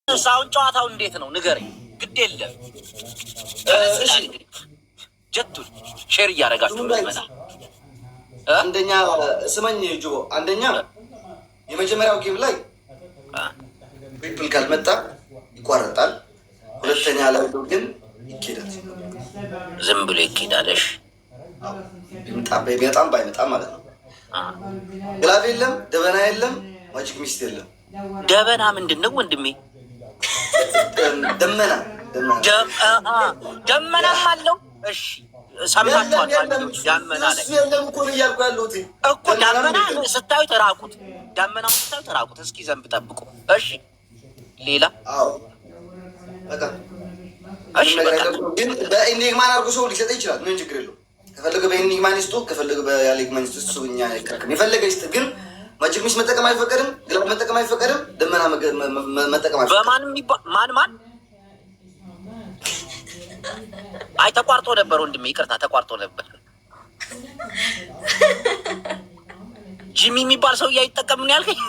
ሳውን ጨዋታው እንዴት ነው ንገረኝ። ግድ የለም ጀቱን ሼር እያደረጋችሁ ነው። አንደኛ ስመኝ ጆ አንደኛ የመጀመሪያው ጌም ላይ ፒፕል ካልመጣ ይቋረጣል። ሁለተኛ ላይ ግን ይኬዳል፣ ዝም ብሎ ይኬዳለሽ። በጣም ባይመጣ ማለት ነው። ግላብ የለም፣ ደበና የለም፣ ማጂክ ሚስት የለም። ደበና ምንድን ነው ወንድሜ? ደመና ደመናም አለው። እሺ ሰምታችኋል። ዳመና ላይ እኮ ነው እያልኩ ያለሁት እኮ ዳመና ስታዩት ራቁት፣ ዳመናውን ስታዩት ራቁት። እስኪ ዘንብ ጠብቁ። እሺ ሌላ በቃ እሺ በቃ ግን በኢንዲግማን አድርጎ ሰው ሊሰጥ ይችላል። ምን ችግር የለውም። ከፈለገ በኢንዲግማን ይስጡ፣ ከፈለገ በያሌግማን ይስጡ። እኛ አይከራከርም። የፈለገ ይስጥ። ግን ማጂክ ሚስት መጠቀም አይፈቀድም፣ ግላብ መጠቀም አይፈቀድም፣ ደመና መጠቀም አይፈቀድም። በማንም ማን አይ ተቋርጦ ነበር ወንድሜ፣ ይቅርታ ተቋርጦ ነበር። ጂሚ የሚባል ሰውዬ አይጠቀምን ያልከኝ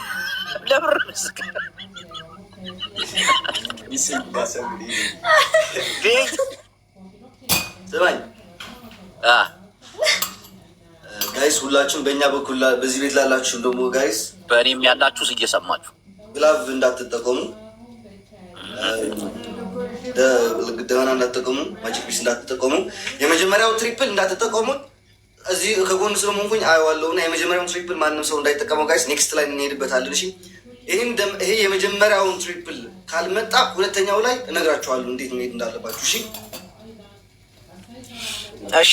ለብር ስማኝ ጋይስ፣ ሁላችሁም በእኛ በኩል በዚህ ቤት ላላችሁም ደግሞ ጋይስ፣ በእኔም ያላችሁ እየሰማችሁ ግላቭ እንዳትጠቀሙ፣ ደመና እንዳትጠቀሙ፣ ማጂክ ሚስት እንዳትጠቀሙ፣ የመጀመሪያው ትሪፕል እንዳትጠቀሙ። እዚህ ከጎን ስለሆንኩኝ አየዋለሁ እና የመጀመሪያውን ትሪፕል ማንም ሰው እንዳይጠቀመው ጋይስ። ኔክስት ላይ እንሄድበታለን። እሺ ይሄ የመጀመሪያውን ትሪፕል ካልመጣ ሁለተኛው ላይ እነግራችኋለሁ እንዴት መሄድ እንዳለባችሁ። እሺ እሺ።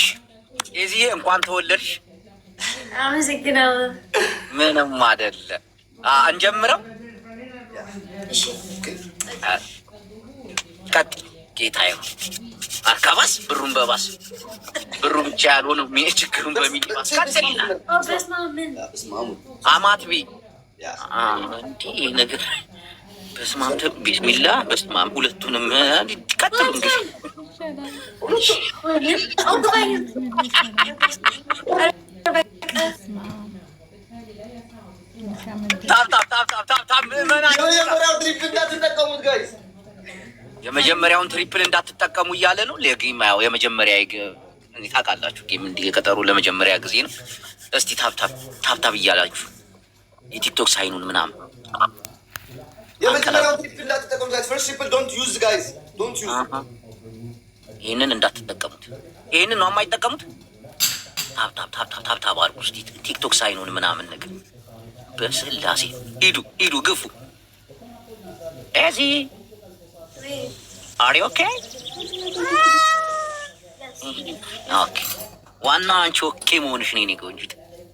የዚህ እንኳን ተወለድሽ። አመሰግናለሁ። ምንም አይደለ። እንጀምረው። እሺ ቀጥ ጌታዬ አርካባስ ብሩን በባስ ብሩ ብቻ ያልሆነው ችግሩን በሚሊባስ ቀጥልና አማትቢ እንዲህ ነገር በስማም ቢስሚላ በስማም ሁለቱንም ቀጥሉ እንግዲህ የመጀመሪያውን ትሪፕል እንዳትጠቀሙ እያለ ነው። ለጌም ያው የመጀመሪያ ታውቃላችሁ፣ ጌም እንዲህ የቀጠሩ ለመጀመሪያ ጊዜ ነው። እስቲ ታፕታፕ እያላችሁ የቲክቶክ ሳይኑን ምናምን የመጀመሪያውን ትሪፕል እንዳትጠቀሙ ጋይስ። ፈርስት ትሪፕል ዶንት ዩዝ ጋይስ፣ ዶንት ዩዝ። ይሄንን እንዳትጠቀሙት። ይሄንን ነው የማይጠቀሙት። ታፕታፕ አድርጉ እስቲ ቲክቶክ ሳይኑን ምናምን ነገር በስላሴ ሂዱ ግፉ። እዚህ አሪ ኦኬ ኦኬ። ዋና አንቺ ኦኬ መሆንሽ ነው። እኔ ቆንጆ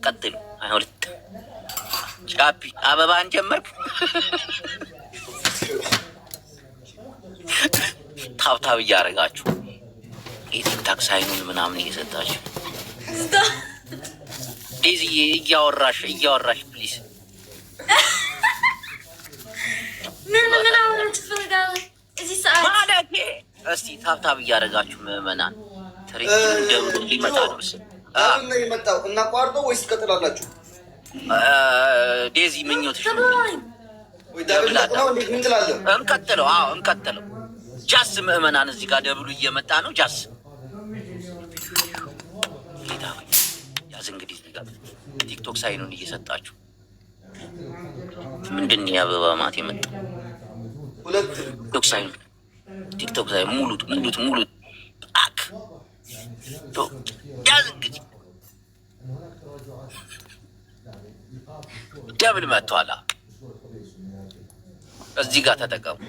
ቀጥሉ። አይሁለት ቻፒ አበባን ጀመርክ። ታብታብ እያደረጋችሁ የቲክታክ ሳይኑን ምናምን እየሰጣችሁ ዴዚዬ እያወራሽ ፕሊዝ። ምን አወራችሁ ትፈልጋለህ? እዚህ ሰዓት ማለቴ እስቲ ታብታብ እያደረጋችሁ ምዕመናን ትሪፕል እንደምሩ ሊመጣ ነው። ነው የመጣው እና ቋርጦ ወይስ ትቀጥላላችሁ? ዴዚ ምኞትሽ ወይ ዳብል ነው እንዴ? ምን ትላለህ? እንቀጥለው። እንቀጥለው። ጃስ ምዕመናን እዚህ ጋር ደብሉ እየመጣ ነው። ጃስ ጌታ ሆይ ያዝ እንግዲህ እዚህ ጋር ቲክቶክ ሳይኑን እየሰጣችሁ ምንድን ነው የአበባ ማት የመጣ ሁለት ቲክቶክ ሳይኑን ሙሉት አክ ያዝ እንግዲህ ደብል መጥቷል። እዚህ ጋር ተጠቀሙ።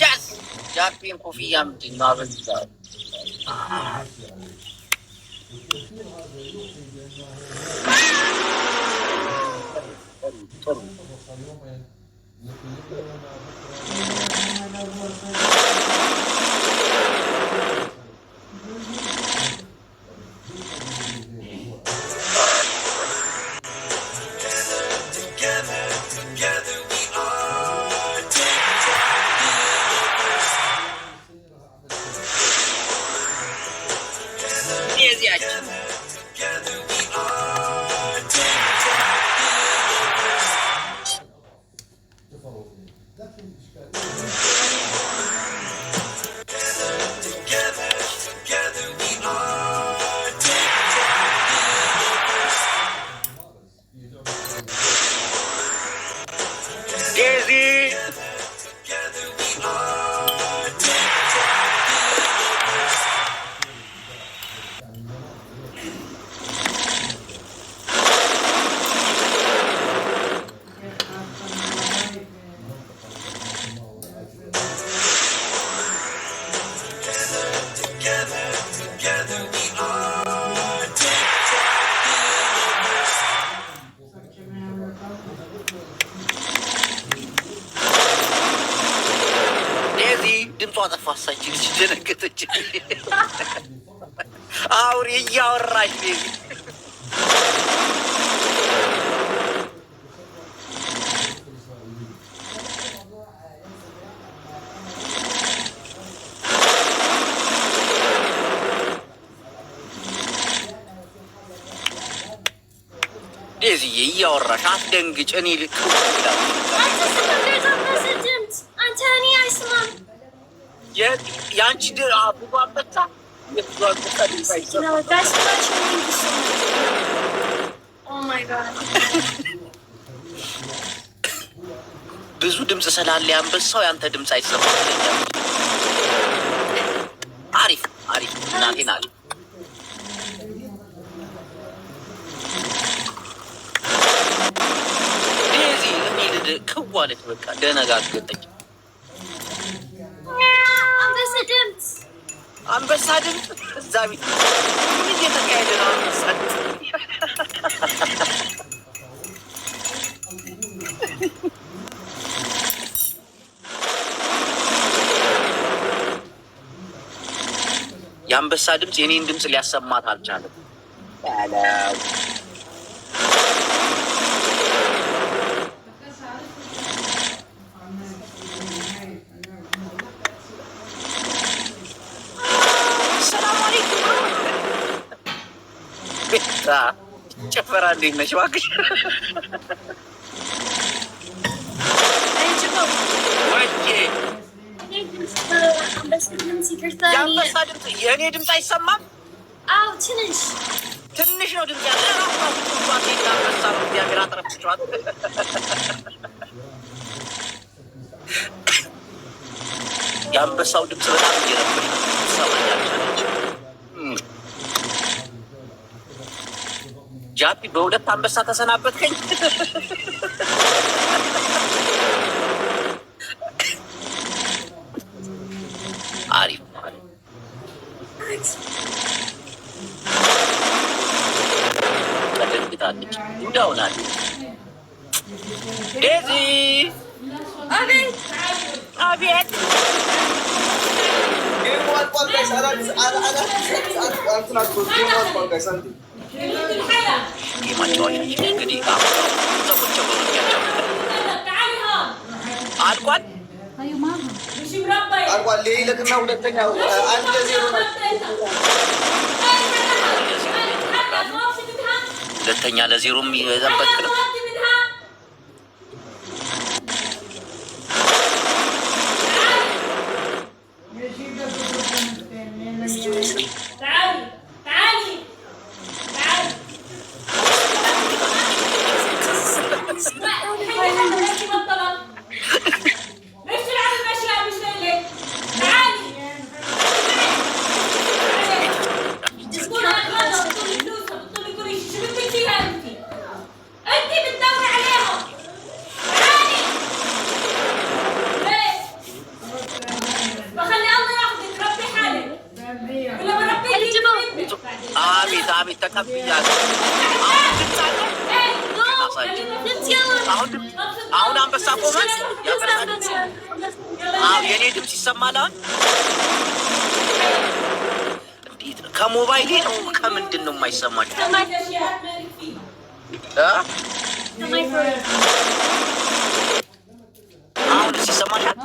ጃስ ጃፒን ኮፍያ ምንድን ነው አበዛ አጠፋሳች ልጅ ደነገጠች። አውሬ እያወራች ቤዚ ዴዚዬ እያወራሽ አትደንግጭ። እኔ ልክ የአንቺ ብዙ አንበሳ የብዙ አንበሳ ድምፅ አይሰማም። ብዙ ድምፅ ስላለ አንበሳው ያንተ ድምፅ አይሰማም። አሪፍ አሪፍ እናቴን አለ ዴዚ እኔ ክዋለች በቃ ደነጋገጠች። አንበሳ ድምፅ እዛ ቤት ምን እየተካሄደ ነው? አንበሳ የአንበሳ ድምፅ የኔን ድምፅ ሊያሰማት አልቻለም። ጭፈራ እንዴት ነሽ እባክሽ? የአንበሳ ድምፅ የእኔ ድምፅ አይሰማም? አዎ ትንሽ ትንሽ ነው ድምፅ ያለ አንበሳ ነው። እግዚአብሔር አጥረፍችኋል። የአንበሳው ድምፅ በጣም እየረበሽ ሰማኝ አልቻለች። ጃፒ በሁለት አንበሳ ተሰናበትከኝ። አሪፍ ተደንግጣለች። እንዳውናለች ዴዚ። አቤት አቤት ማጫወቻችን እንግዲህ ሰዎች በሚያጫው አልቋል አልቋል። ይልቅና ሁለተኛ 1-0 ሁለተኛ ለ0 የጠበቅ ነው። አቤት አቤት ተቀብያለሁ። አሁን አንበሳ ቆመ። የኔ ድምፅ ይሰማል። አሁን እንዴት ነው? ከሞባይሌ ነው ከምንድን ነው የማይሰማችሁ? አሁን ሲሰማሻል?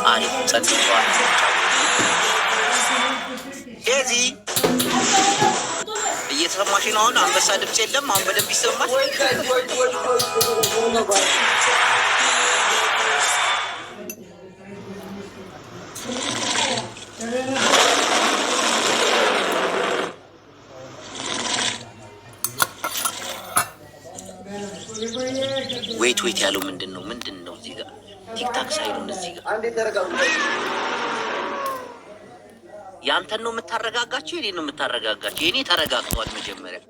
አሪፍ ጸጥቷል። ዴዚ እየተሰማሽ ነው? አሁን አንበሳ ድምፅ የለም። አሁን በደንብ ይሰማል። ዌት ያለው ምንድን ነው? እዚህ ጋር ቲክታክ ሳይሆን እዚህ ጋር ያንተን ነው የምታረጋጋቸው? የኔ ነው የምታረጋጋቸው? የኔ ተረጋግቷል መጀመሪያ።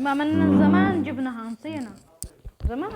ما من زمان جبناها نسينا زمان